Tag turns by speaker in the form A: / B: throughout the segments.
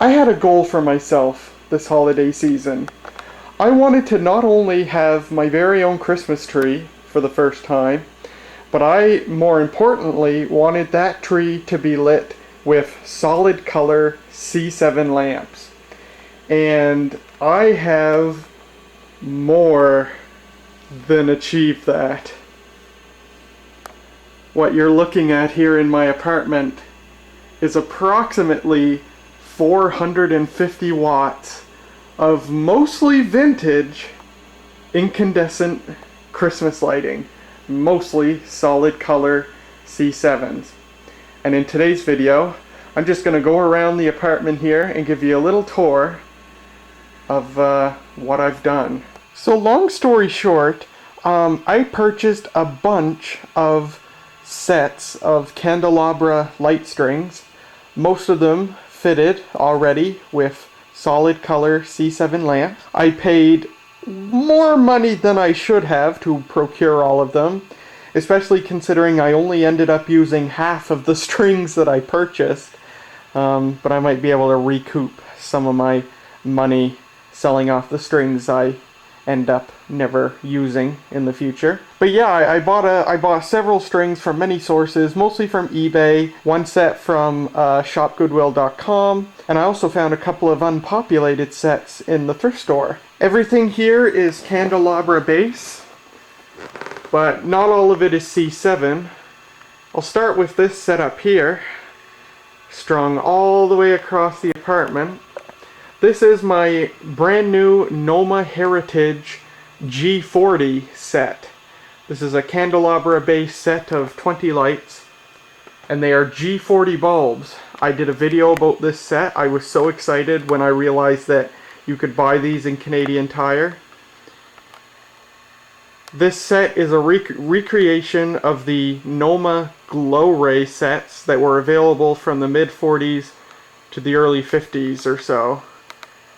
A: I had a goal for myself this holiday season. I wanted to not only have my very own Christmas tree for the first time, but I, more importantly, wanted that tree to be lit with solid color C7 lamps. And I have more than achieved that. What you're looking at here in my apartment is approximately 450 watts of mostly vintage incandescent Christmas lighting, mostly solid color C7s. And in today's video, I'm just going to go around the apartment here and give you a little tour of what I've done. So long story short, I purchased a bunch of sets of candelabra light strings. Most of them fitted already with solid color C7 lamps. I paid more money than I should have to procure all of them, especially considering I only ended up using half of the strings that I purchased. But I might be able to recoup some of my money selling off the strings I end up never using in the future. But yeah, I bought several strings from many sources, mostly from eBay, one set from shopgoodwill.com, and I also found a couple of unpopulated sets in the thrift store. Everything here is candelabra base, but not all of it is C7. I'll start with this setup here, strung all the way across the apartment. This is my brand new Noma Heritage G40 set. This is a candelabra base set of 20 lights, and they are G40 bulbs. I did a video about this set. I was so excited when I realized that you could buy these in Canadian Tire. This set is a recreation of the Noma glo-ray sets that were available from the mid-40s to the early 50s or so.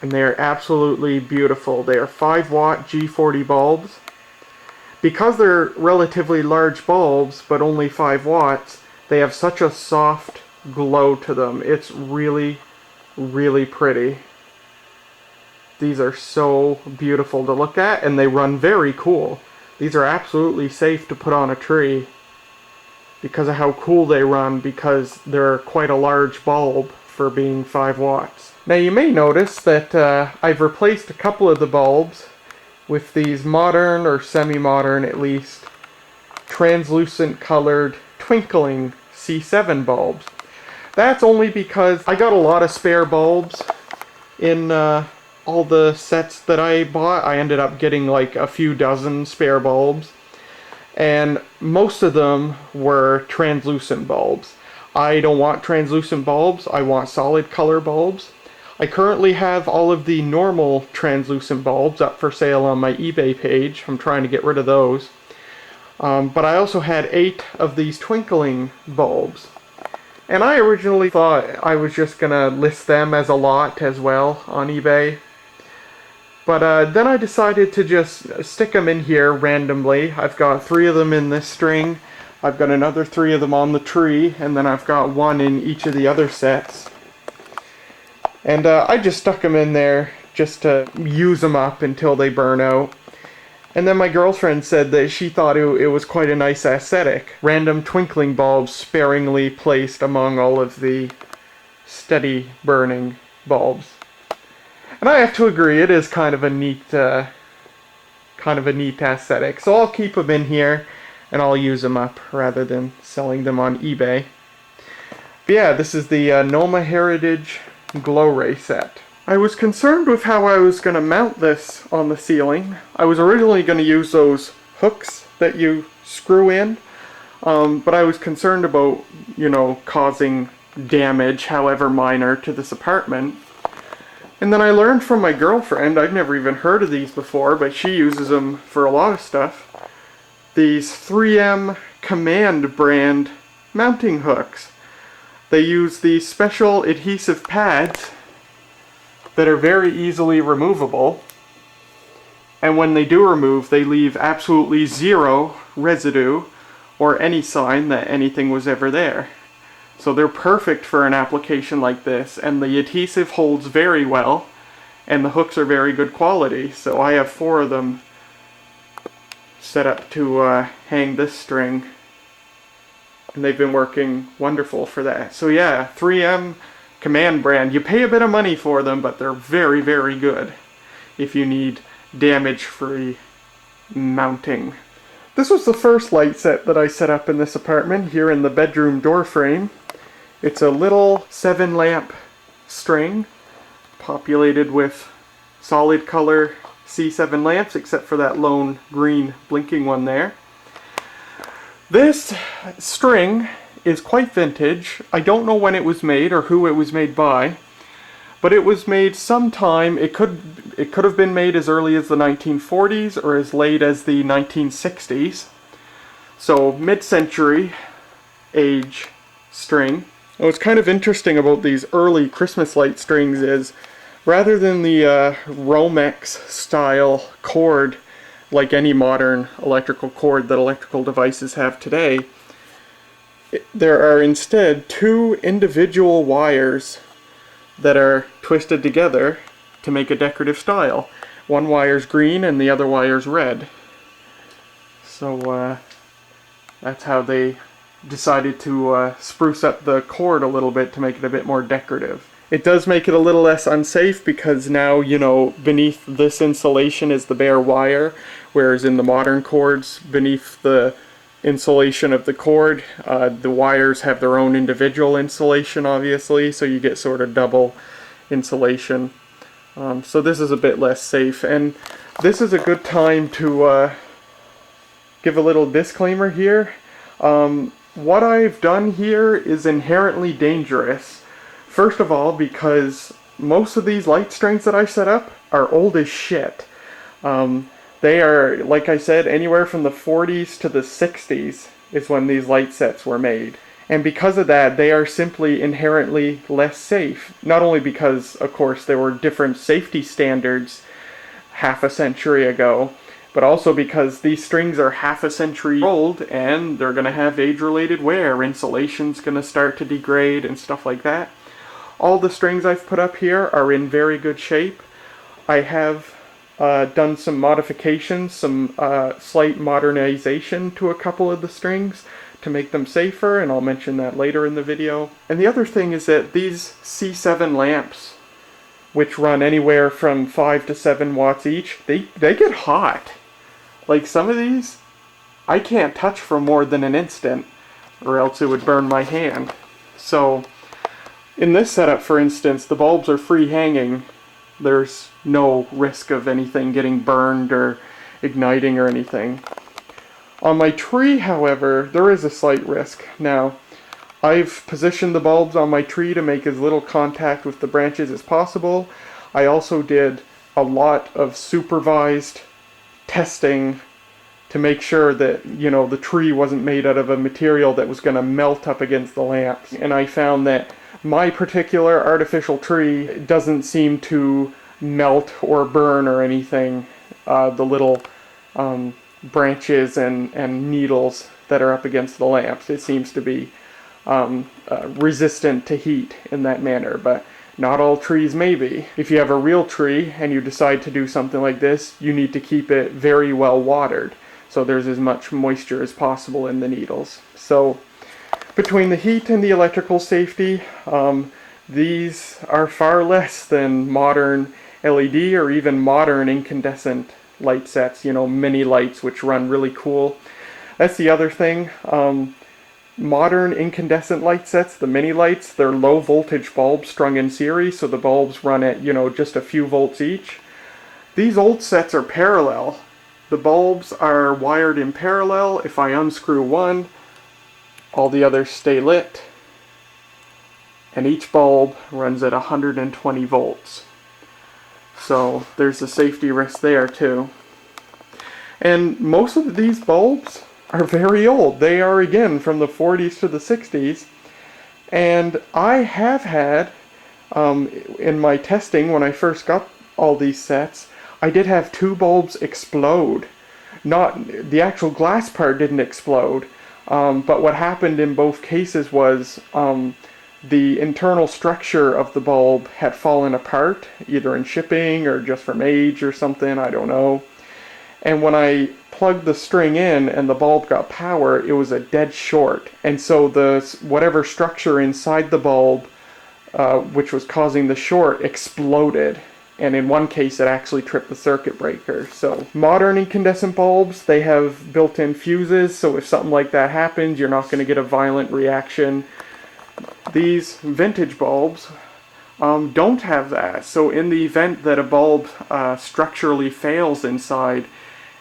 A: And they are absolutely beautiful. They are 5-watt G40 bulbs. Because they're relatively large bulbs, but only 5 watts, they have such a soft glow to them. It's really, really pretty. These are so beautiful to look at, and they run very cool. These are absolutely safe to put on a tree because of how cool they run, because they're quite a large bulb for being 5 watts. Now you may notice that I've replaced a couple of the bulbs with these modern, or semi-modern at least, translucent colored twinkling C7 bulbs. That's only because I got a lot of spare bulbs in all the sets that I bought. I ended up getting like a few dozen spare bulbs, and most of them were translucent bulbs. I don't want translucent bulbs, I want solid color bulbs. I currently have all of the normal translucent bulbs up for sale on my eBay page. I'm trying to get rid of those. But I also had 8 of these twinkling bulbs. And I originally thought I was just gonna list them as a lot as well on eBay. But then I decided to just stick them in here randomly. I've got 3 of them in this string. I've got another 3 of them on the tree, and then I've got 1 in each of the other sets. And I just stuck them in there just to use them up until they burn out. And then my girlfriend said that she thought it was quite a nice aesthetic. Random twinkling bulbs sparingly placed among all of the steady burning bulbs. And I have to agree, it is kind of a neat aesthetic. So I'll keep them in here and I'll use them up rather than selling them on eBay. But yeah, this is the Noma Heritage glo-ray set. I was concerned with how I was going to mount this on the ceiling. I was originally going to use those hooks that you screw in, but I was concerned about, causing damage, however minor, to this apartment. And then I learned from my girlfriend, I've never even heard of these before, but she uses them for a lot of stuff, these 3M Command brand mounting hooks. They use these special adhesive pads that are very easily removable, and when they do remove, they leave absolutely zero residue or any sign that anything was ever there. So they're perfect for an application like this, and the adhesive holds very well, and the hooks are very good quality. So I have 4 of them set up to hang this string, and they've been working wonderful for that. So yeah, 3M Command brand. You pay a bit of money for them, but they're very, very good if you need damage-free mounting. This was the first light set that I set up in this apartment, here in the bedroom door frame. It's a little 7-lamp string populated with solid color C7 lamps, except for that lone green blinking one there. This string is quite vintage. I don't know when it was made or who it was made by, but it was made sometime. It could have been made as early as the 1940s or as late as the 1960s. So mid-century age string. What's kind of interesting about these early Christmas light strings is, rather than the Romex style cord like any modern electrical cord that electrical devices have today, there are instead 2 individual wires that are twisted together to make a decorative style. One wire's green and the other wire's red. So that's how they decided to spruce up the cord a little bit to make it a bit more decorative. It does make it a little less unsafe because now, you know, beneath this insulation is the bare wire, whereas in the modern cords, beneath the insulation of the cord, the wires have their own individual insulation, obviously, so you get sort of double insulation. So this is a bit less safe, and this is a good time to give a little disclaimer here. What I've done here is inherently dangerous. First of all, because most of these light strings that I set up are old as shit. They are, like I said, anywhere from the 40s to the 60s is when these light sets were made. And because of that, they are simply inherently less safe. Not only because, of course, there were different safety standards half a century ago, but also because these strings are half a century old and they're going to have age-related wear. Insulation's going to start to degrade and stuff like that. All the strings I've put up here are in very good shape. I have done some modifications, some slight modernization to a couple of the strings to make them safer, and I'll mention that later in the video. And the other thing is that these C7 lamps, which run anywhere from 5 to 7 watts each, they get hot. Like some of these, I can't touch for more than an instant, or else it would burn my hand. So in this setup, for instance, the bulbs are free hanging. There's no risk of anything getting burned or igniting or anything. On my tree, however, there is a slight risk. Now, I've positioned the bulbs on my tree to make as little contact with the branches as possible. I also did a lot of supervised testing to make sure that, you know, the tree wasn't made out of a material that was going to melt up against the lamps. And I found that my particular artificial tree doesn't seem to melt or burn or anything. The little branches and needles that are up against the lamps, it seems to be resistant to heat in that manner, but not all trees may be. If you have a real tree and you decide to do something like this, you need to keep it very well watered, so there's as much moisture as possible in the needles. So between the heat and the electrical safety, these are far less than modern LED or even modern incandescent light sets, you know, mini lights which run really cool. That's the other thing. Modern incandescent light sets, the mini lights, they're low voltage bulbs strung in series, so the bulbs run at, you know, just a few volts each. These old sets are parallel. The bulbs are wired in parallel. If I unscrew one, all the others stay lit, and each bulb runs at 120 volts. So there's a safety risk there too. And most of these bulbs are very old. They are, again, from the 40s to the 60s. And I have had, in my testing when I first got all these sets, I did have 2 bulbs explode. Not, the actual glass part didn't explode. But what happened in both cases was the internal structure of the bulb had fallen apart, either in shipping or just from age or something, I don't know. And when I plugged the string in and the bulb got power, it was a dead short. And so the whatever structure inside the bulb, which was causing the short, exploded. And in one case, it actually tripped the circuit breaker. So modern incandescent bulbs, they have built-in fuses, so if something like that happens, you're not going to get a violent reaction. These vintage bulbs don't have that. So in the event that a bulb structurally fails inside,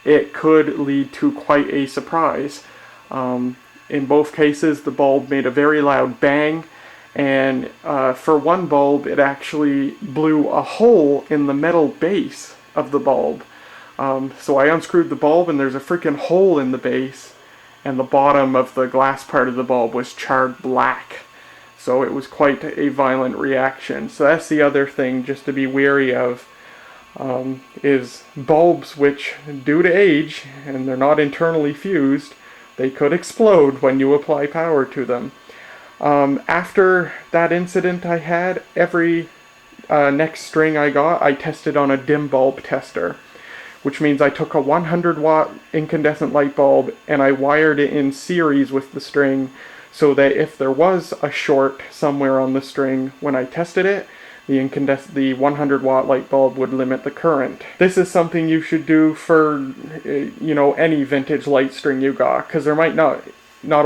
A: it could lead to quite a surprise. In both cases, the bulb made a very loud bang, and for one bulb, it actually blew a hole in the metal base of the bulb. So I unscrewed the bulb, and there's a freaking hole in the base, and the bottom of the glass part of the bulb was charred black. So it was quite a violent reaction. So that's the other thing just to be wary of, is bulbs which, due to age, and they're not internally fused, they could explode when you apply power to them. After that incident I had, every next string I got, I tested on a dim bulb tester, which means I took a 100-watt incandescent light bulb and I wired it in series with the string, so that if there was a short somewhere on the string when I tested it, the 100-watt light bulb would limit the current. This is something you should do for, any vintage light string you got, because there might not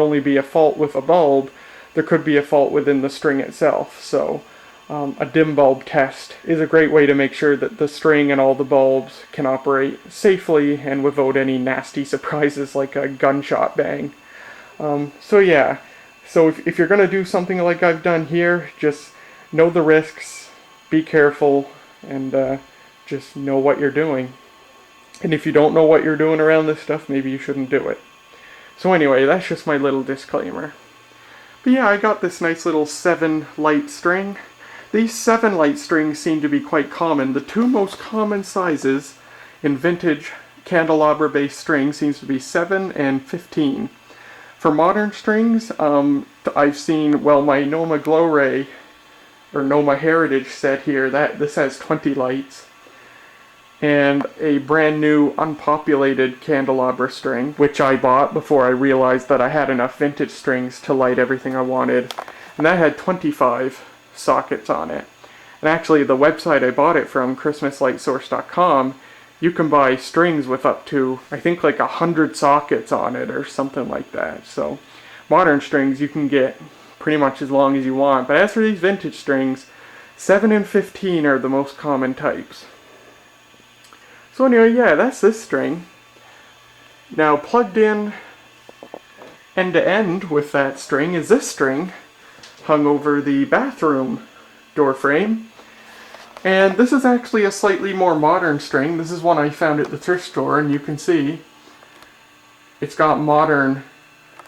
A: only be a fault with a bulb, there could be a fault within the string itself. So a dim bulb test is a great way to make sure that the string and all the bulbs can operate safely and without any nasty surprises like a gunshot bang. So if you're going to do something like I've done here, just know the risks, be careful, and just know what you're doing. And if you don't know what you're doing around this stuff, maybe you shouldn't do it. So anyway, that's just my little disclaimer. But yeah, I got this nice little 7 light string. These 7 light strings seem to be quite common. The two most common sizes in vintage candelabra-based strings seems to be 7 and 15. For modern strings, I've seen, my Noma glo-ray, or Noma Heritage set here, this has 20 lights. And a brand new unpopulated candelabra string, which I bought before I realized that I had enough vintage strings to light everything I wanted. And that had 25 sockets on it. And actually, the website I bought it from, christmaslightsource.com, you can buy strings with up to, I think, like 100 sockets on it or something like that. So modern strings you can get pretty much as long as you want. But as for these vintage strings, 7 and 15 are the most common types. So anyway, yeah, that's this string. Now plugged in end to end with that string is this string hung over the bathroom door frame. And this is actually a slightly more modern string. This is one I found at the thrift store, and you can see it's got modern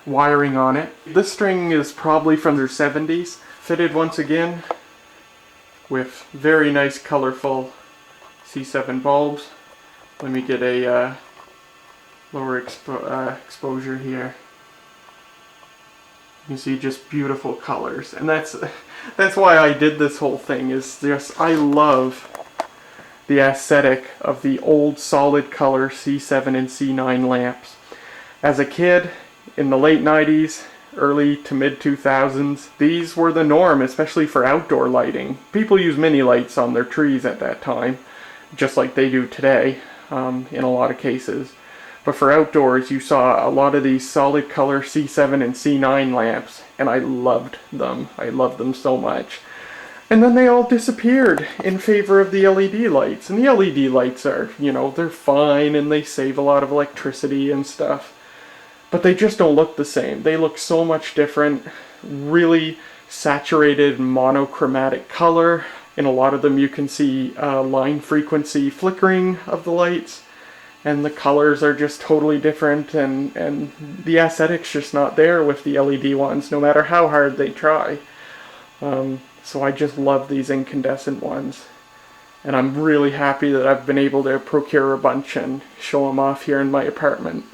A: wiring on it. This string is probably from the 70s, fitted once again with very nice colorful C7 bulbs. Let me get a lower exposure here. You can see just beautiful colors, and that's why I did this whole thing. Is just I love the aesthetic of the old solid color C7 and C9 lamps. As a kid in the late 90s, early to mid 2000s, these were the norm, especially for outdoor lighting. People use mini lights on their trees at that time, just like they do today in a lot of cases. But for outdoors, you saw a lot of these solid color C7 and C9 lamps, and I loved them. I loved them so much. And then they all disappeared in favor of the LED lights. And the LED lights are, they're fine and they save a lot of electricity and stuff. But they just don't look the same. They look so much different. Really saturated monochromatic color. In a lot of them you can see line frequency flickering of the lights. And the colors are just totally different, and the aesthetic's just not there with the LED ones, no matter how hard they try. So I just love these incandescent ones. And I'm really happy that I've been able to procure a bunch and show them off here in my apartment.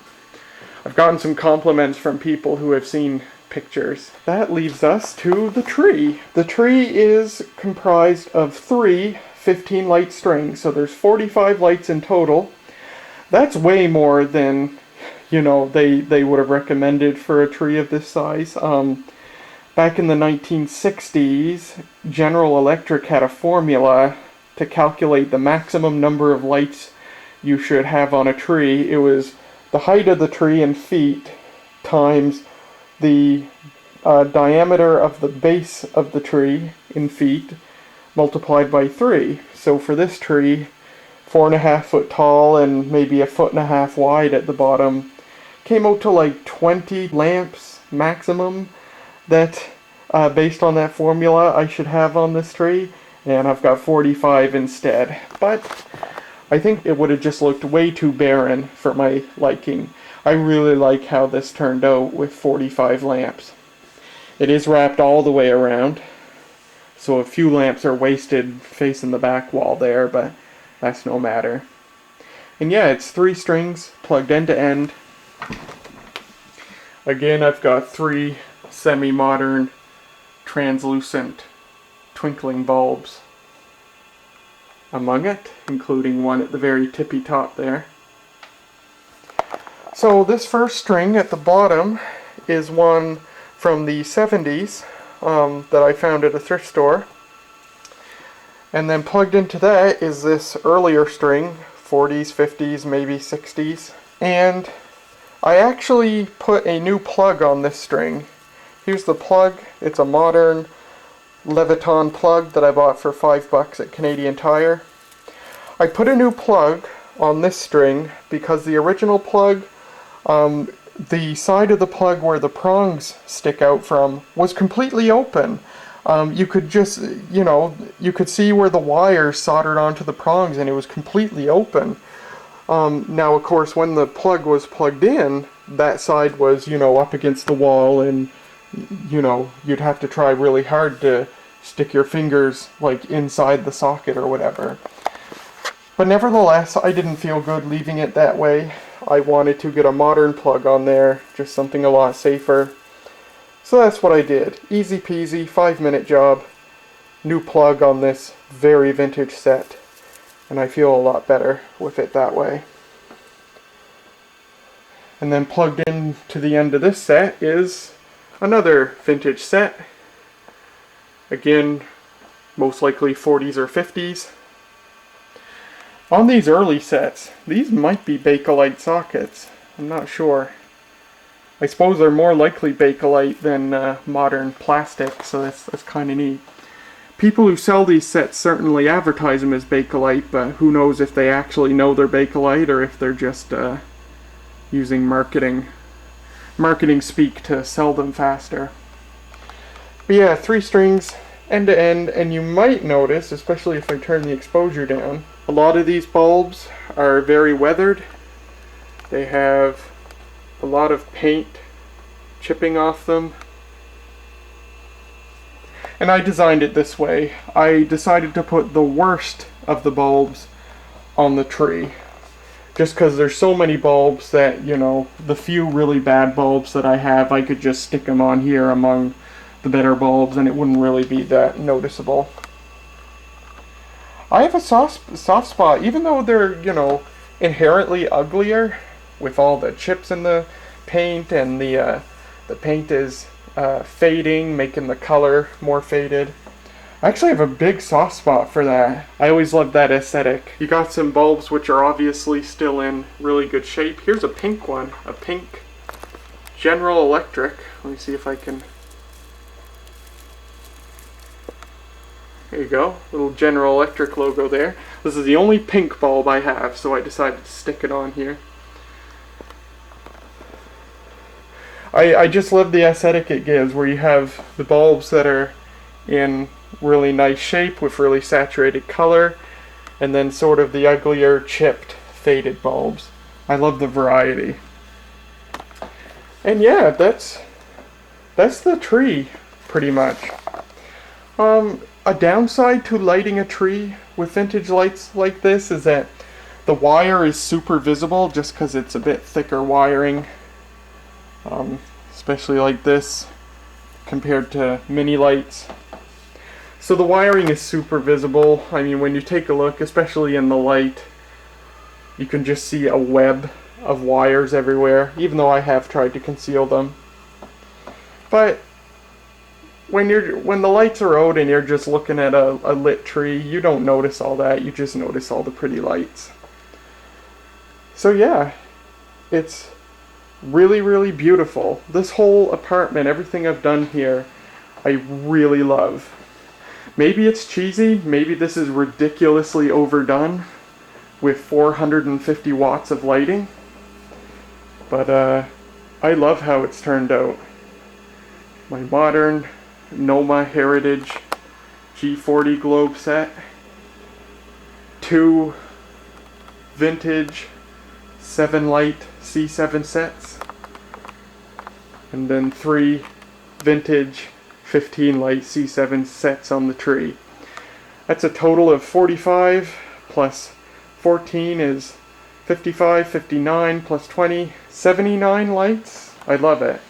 A: I've gotten some compliments from people who have seen pictures. That leaves us to the tree. The tree is comprised of three 15 light strings, so there's 45 lights in total. That's way more than, you know, they would have recommended for a tree of this size. Back in the 1960s, General Electric had a formula to calculate the maximum number of lights you should have on a tree. It was the height of the tree in feet times the diameter of the base of the tree in feet multiplied by 3. So for this tree, 4.5 foot tall and maybe 1.5 foot wide at the bottom, came out to like 20 lamps maximum that, based on that formula, I should have on this tree, and I've got 45 instead. But I think it would have just looked way too barren for my liking. I really like how this turned out with 45 lamps. It is wrapped all the way around, so a few lamps are wasted facing the back wall there, but that's no matter. And yeah, it's 3 strings plugged end to end. Again, I've got 3 semi-modern translucent twinkling bulbs among it, including one at the very tippy top there. So this first string at the bottom is one from the 70s that I found at a thrift store. And then plugged into that is this earlier string, 40s, 50s, maybe 60s. And I actually put a new plug on this string. Here's the plug. It's a modern Leviton plug that I bought for $5 at Canadian Tire. I put a new plug on this string because the original plug, the side of the plug where the prongs stick out from was completely open. You could just, you know, you could see where the wires soldered onto the prongs, and it was completely open. Now, of course, when the plug was plugged in, that side was, you know, up against the wall, and, you know, you'd have to try really hard to stick your fingers, like, inside the socket or whatever. But nevertheless, I didn't feel good leaving it that way. I wanted to get a modern plug on there, just something a lot safer. So that's what I did. Easy peasy, 5-minute job. New plug on this very vintage set. And I feel a lot better with it that way. And then plugged in to the end of this set is another vintage set. Again, most likely 40s or 50s. On these early sets, these might be Bakelite sockets. I'm not sure. I suppose they're more likely Bakelite than modern plastic, so that's kind of neat. People who sell these sets certainly advertise them as Bakelite, but who knows if they actually know they're Bakelite or if they're just using marketing speak to sell them faster. But yeah, 3 strings, end to end, and you might notice, especially if I turn the exposure down, a lot of these bulbs are very weathered. They have a lot of paint chipping off them. And I designed it this way. I decided to put the worst of the bulbs on the tree. Just because there's so many bulbs that, you know, the few really bad bulbs that I have, I could just stick them on here among the better bulbs and it wouldn't really be that noticeable. I have a soft spot, even though they're, you know, inherently uglier with all the chips in the paint, and the paint is fading, making the color more faded. I actually have a big soft spot for that. I always loved that aesthetic. You got some bulbs which are obviously still in really good shape. Here's a pink one, a pink General Electric. Let me see if I can... There you go, little General Electric logo there. This is the only pink bulb I have, so I decided to stick it on here. I just love the aesthetic it gives, where you have the bulbs that are in really nice shape with really saturated color, and then sort of the uglier, chipped, faded bulbs. I love the variety. And yeah, that's the tree, pretty much. A downside to lighting a tree with vintage lights like this is that the wire is super visible just because it's a bit thicker wiring especially like this compared to mini lights. So the wiring is super visible. I mean, when you take a look, especially in the light, you can just see a web of wires everywhere, even though I have tried to conceal them. But when the lights are out and you're just looking at a lit tree, you don't notice all that. You just notice all the pretty lights. So yeah, it's really, really beautiful. This whole apartment, everything I've done here, I really love. Maybe it's cheesy, maybe this is ridiculously overdone with 450 watts of lighting, but I love how it's turned out. My modern Noma Heritage G40 globe set, 2 vintage 7-light C7 sets, and then 3 vintage 15-light C7 sets on the tree. That's a total of 45 plus 14 is 55, 59 plus 20, 79 lights. I love it.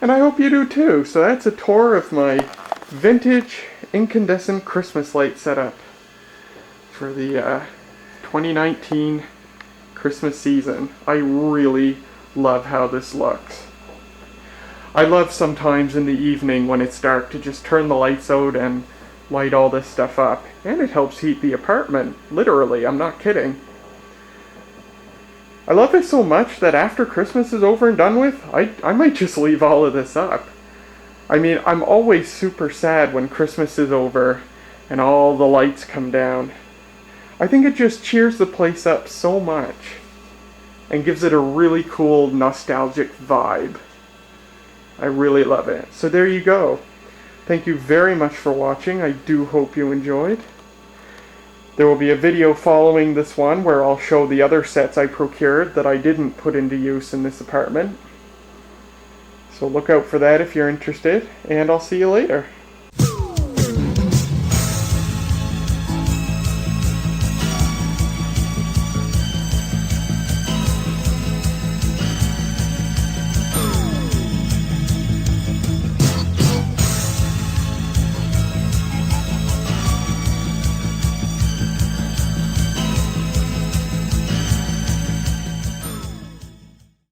A: And I hope you do too. So that's a tour of my vintage incandescent Christmas light setup for the 2019 Christmas season. I really love how this looks. I love sometimes in the evening when it's dark to just turn the lights out and light all this stuff up. And it helps heat the apartment, literally, I'm not kidding. I love it so much that after Christmas is over and done with, I might just leave all of this up. I mean, I'm always super sad when Christmas is over and all the lights come down. I think it just cheers the place up so much and gives it a really cool nostalgic vibe. I really love it. So there you go. Thank you very much for watching. I do hope you enjoyed. There will be a video following this one where I'll show the other sets I procured that I didn't put into use in this apartment. So look out for that if you're interested, and I'll see you later.